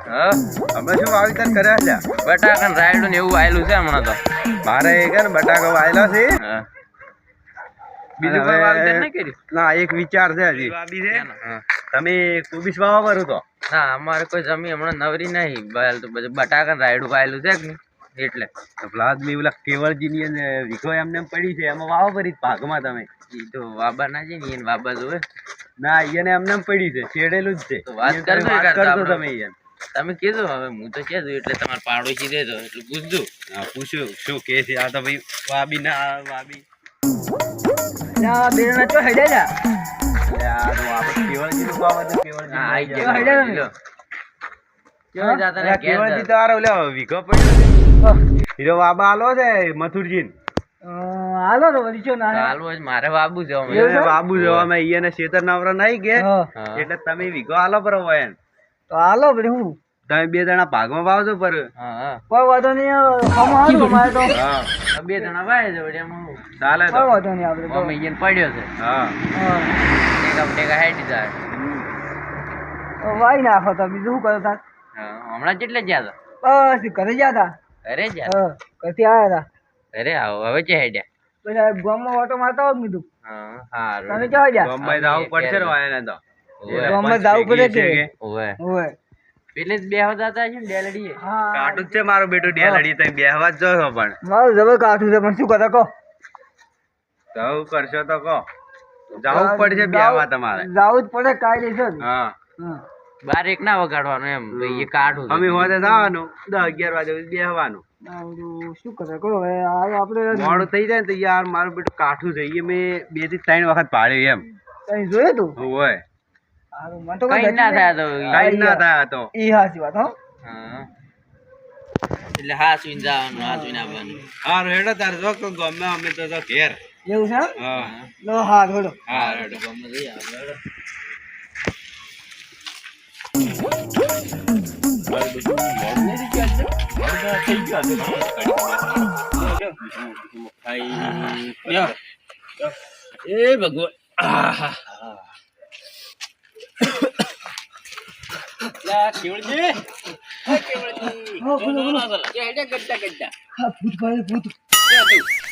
હા અમે શું વાવેતર કર્યા છે? બટાકા રાયડું ને એવું આયેલું છે હમણાં તો. મારે કે ને બટાકા વાયેલા છે. હા બીજું કોઈ વાવેતર નહીં કર્યું? ના, એક વિચાર છે હજી. હા. તમે કોબીસ વાવો કરો તો? ના અમારે કોઈ જમીન હમણાં નવરી નહીં. તો પછી બટાકા રાયડું વાયેલું છે કે નહીં એટલે. પ્લાઝમી ઓલા કેવળજી ની વિગો એમને પડી છે એમાં વાવો કરી ભાગમાં તમે. ઈ તો વાબા ના છે ને એને વાબા જોવે. ના, એને એમને પડી છે, છેડેલું જ છે. તો વાત કરજો કરજો તમે યાર. તમે કીધું હવે હું તો કહેજો એટલે તમારે પાડોશી દેજો એટલે પૂછજો. હા, પૂછ્યું શું કે છે આ તો ભાઈ વાબી ના વાબી. ના બે જણા તો હેડે જા. યાર આપણે કેવળજી નું વાવો તો કેવળજી. હા આઈ કેવા હેડે ગયા તમે? લો. કેવા જાતા ને કેવળજી તો આરો લે વિગો પડ્યો છે. હીરો વાબા આલો છે મથુરજી. હાલો તો વળી ચો ના હાલવો જ મારે વાબુ છે અમે. એવું છે? બાબુ જવા મેં ઈયને શેતર નવરા નહીં કે હા. હા. એટલે તમે વિગો આલો પર હોય. તો હાલો પછી હું તમે બે જણા ભાગમાં વાવજો પર. હા હા કોઈ વાંધો નહીં હમ હારું અમારે તો હા, આ બે જણા વાય છે વળી એમાં હું. ચાલે તો. કોઈ વાંધો નહીં આપણે તો અમે ઈયન પડ્યો છે હા. હા. ટેકા હેડી જાય. તો વાઈ નાખો તો બીજું શું કરો તાર? હા હમણાં કેટલે ગયા હતા? બસ ઘરે ગયા તા. ઘરે ગયા? હા ઘરથી આવ્યા તા. ઘરે આવો હવે કે હેડ્યા? પછી આ ગામમાં ઓટો મારતા હોત કીધું. હા હારું. તમે ક્યાં ગયા? બોમ્બે જવું પડશે ને વાયને તો. ઓવે. ગામમાં જવું પડે કે? ઓવે. ઓય. પેલે જ બે હતા છે ને ડેલડીએ. હા. કાટું જ છે મારું બેટું ડેલડી તમે બેહવા જ જો છો પણ. મારું જબર કાઠું છે પણ શું કરતા કહો? જવું કરશો તો કહો. જવું પડશે બેહવા તમારે. જાવું જ પડે કાયદેસર. હા. હા. બાર એક ના વગાડવાનું એમ ભાઈ એ કાઢું છે. અમે હોતે જવાનું 10-11 વાગે સુધી બેહવાનું. ના, બધું શું કરતા કહો હવે આ આપણે મોડું થઈ જાય ને તો યાર મારું બેટું કાઠું છે એ મેં 2 થી 3 વખત પાડ્યું એમ. કઈ જોયું તું? હોય હારું, મને તો કઈ ના થાય તો કઈ ના થાય તો. ઈ હાચી વાત હો. હા. એટલે હા સુઈને જવાનું હા સુઈને આવવાનું. હા રેડો તાર જો તો ગમે અમે તો જો ઘેર. એવું છે એમ? હા. લો હા થોડો. હા રેડો. ગમે જઈ આવે. એ ભગવાન કેવળજી હા, બોલો, બોલો. હા, ભૂત ભાઈ ભૂત.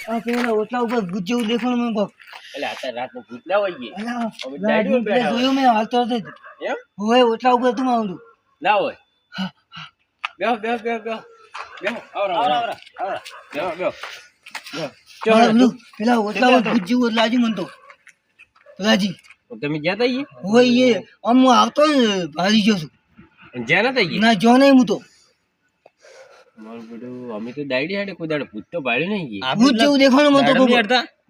આ પેલા ઓટલા ઉપર ભૂત જેવું દેખાણું મને કોક. એટલે અત્યારે રાતનું ભૂત ના હોય ગઈ. અલા, હવે ના, ડાયરીઓ પેલા બેઠા જોયું મેં હાલતો હતો જ. એમ હોય ઓટલા ઉપર તું આવડું. ના હોય. બેહો બેહો બેહો બેહો બેહો આવરા આવરા આવરા બેહો બેહો પેલા ઓટલા ઉપર ભૂત જેવું લાગ્યું મને તો. રાજી તમે ગયા તા ઈ હોય એ આમ હું આવતો ને ભારી ગયો છું. જ્યાં નતા ઈ ના જો નહીં હું તો. મારું બેટું અમે તો દાયડી હેડે કોઈ દાડે ભૂત તો ભાડ્યું નહીં ગઈ ભૂત જેવું દેખાણું મને તો ખબર.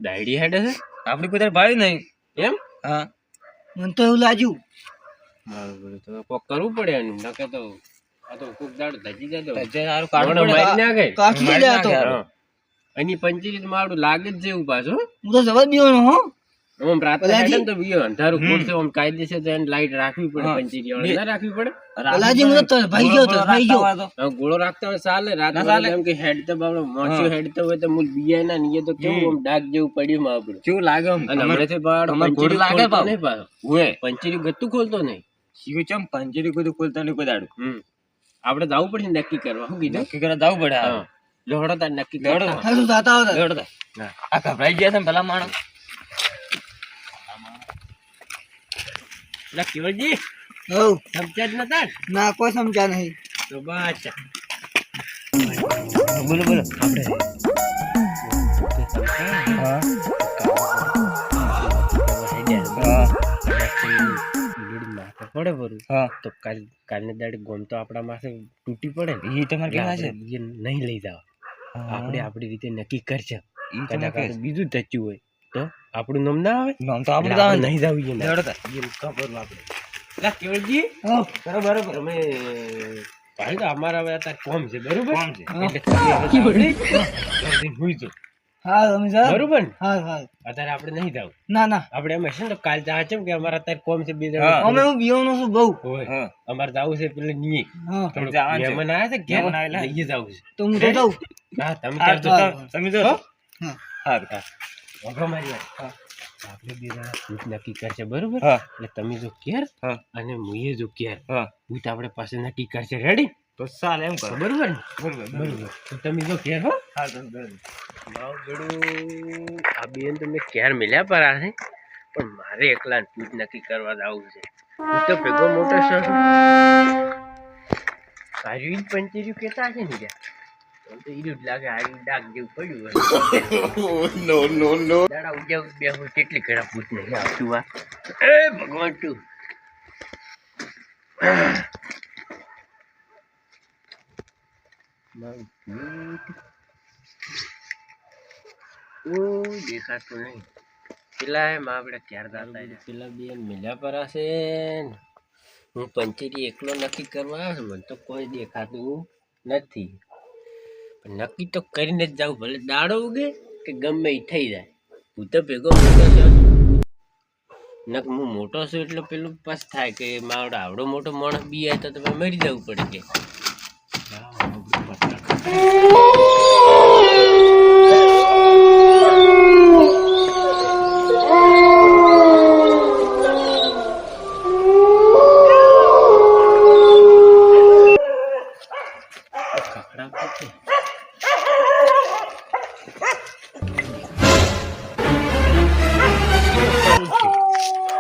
દાયડી હેડે છે આપણે કોઈ દાડે ભાડ્યું નહીં એમ હા મને તો એવું લાગ્યું. મારું બેટું તો કોક કરવું પડે એનું નકે તો આ તો કોક દાડો ધજી જાય તો સારું કાઢો મારી ના ગઈ કાઢી લે આ તો. એની પંચીરી મારું લાગે જ જેવું પાછું હું તો જવા દીવાનો હો. આમ રાત્રે પલાજી? હેડે ને તો બીજો અંધારું ખોલશે આમ કાયદેસર તો એને લાઈટ રાખવી પડે પંચીરી વાળી ના રાખવી પડે લાજી મને તો ભાઈ ગયો તો ભાઈ ગયો. હવે ગોળો રાખતા હોય ચાલે રાત એમ કે હેડ તો બાબડો મોચું હેડતો હોય તો મૂળ બીયા ના નીએ તો કેવું આમ ડાક જેવું પડ્યું માં આપણું કેવું લાગે અને હમણાંથી બાબડો પંચીરી લાગે નહીં પાછો ઓય પંચીરી ગતું ખોલતો નહીં શીખો ચમ પંચીરી ગતું ખોલતો નહીં કોઈ દાડું આપણે જવું પડશે નક્કી કરવા શું કીધું નક્કી કરવા જવું પડે હા લોડો તાર નક્કી કરતા હારું જાતા આવતા. લોડો તાર આ ગભરાઈ ગયા છે ભલા માણસ લા કેવળજી હઉ. સમજ્યા જ નતા ને? ના કોઈ સમજ્યા નહીં. તો બસ બોલો બોલો આપણે પડે બરું તો કાલને દાડે ગોમ તો આપણા માથે તૂટી પડે ને એ તમારે કેવા છે એ નહીં લઈ જાવ આપણે આપણી રીતે નક્કી કરશે કદાચ બીજું ધચ્યું હોય તો આપણું નામ ના આવે નામ તો આપણું નહીં જાવું ખબર આપણે લા કેવળજી હો બરાબર તમે ભાઈ તો અમારા હવે અત્યારે કોમ છે બરોબર એટલે હુઈ જો હા તમે સર બરોબર ને હા હા અત્યારે આપણે નહીં જાવ ના ના આપણે એમ હશે ને તો કાલ જા છે કે અમારા અત્યારે કોમ છે બે અમે હું બીવાનો છું બહુ. હોય અમારે જવું છે પેલે નીએ હા મહેમાન આવ્યા છે ઘેર લઈએ જવું છે તો હું તો જાઉં. હા તમે કરજો તમે જો હા હા હા મારી વાત આપણે બે જણા ભૂત નક્કી કરશે બરોબર હા. એટલે તમે જો કેર હા. અને મુએ જો કેર હા. ભૂત આપણે પાસે નક્કી કરશે રેડી તો ચાલ એમ કરો. બરોબર ને બરોબર બરોબર તો તમે જો કેર હો હા તો બરોબર. માવગડું આ બેન તો મેં કેર મિલ્યા પર છે પણ મારે એકલા ભૂત નક્કી કરવા જવું છે હું તો ભેગો મોટો છું હારી પંચેર્યું કેતા છે ને ત્યાં તો ઈરું જ લાગે હારી ડાક જેવું પડ્યું હોય દાડા ઉજાવ બે હોય કેટલી ઘણા ભૂત નહીં આવતું આ એ ભગવાન તું મારું ભૂત કોઈ દેખાતું નહીં પેલા એમ આપણે ક્યારે દાતા પેલા બે મિલ્યા પર હશે ને હું પંચેરી એકલો નક્કી કરવા આવ્યો છું મને તો કોઈ દેખાતું નથી પણ નક્કી તો કરીને જ જાઉં ભલે દાડો ઉગે કે ગમે એ થઈ જાય હું તો ભેગો મોટો છું નક હું મોટો છું એટલે પેલું પાસ થાય કે મારો આવડો મોટો માણસ બી આવે તો તમે મરી જવું પડે કે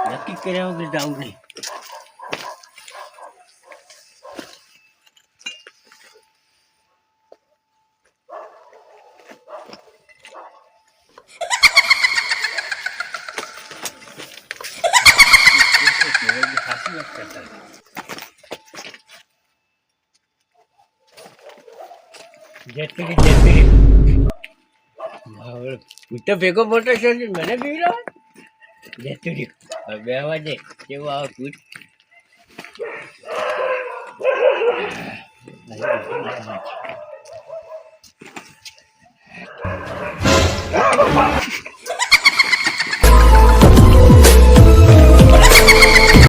નક્કી કર્યા વગર જવું નહીં હું તો ભેગો મોટો છો મને પી લો જતું રહ્યું બે વાજે કેવું આવે ભૂત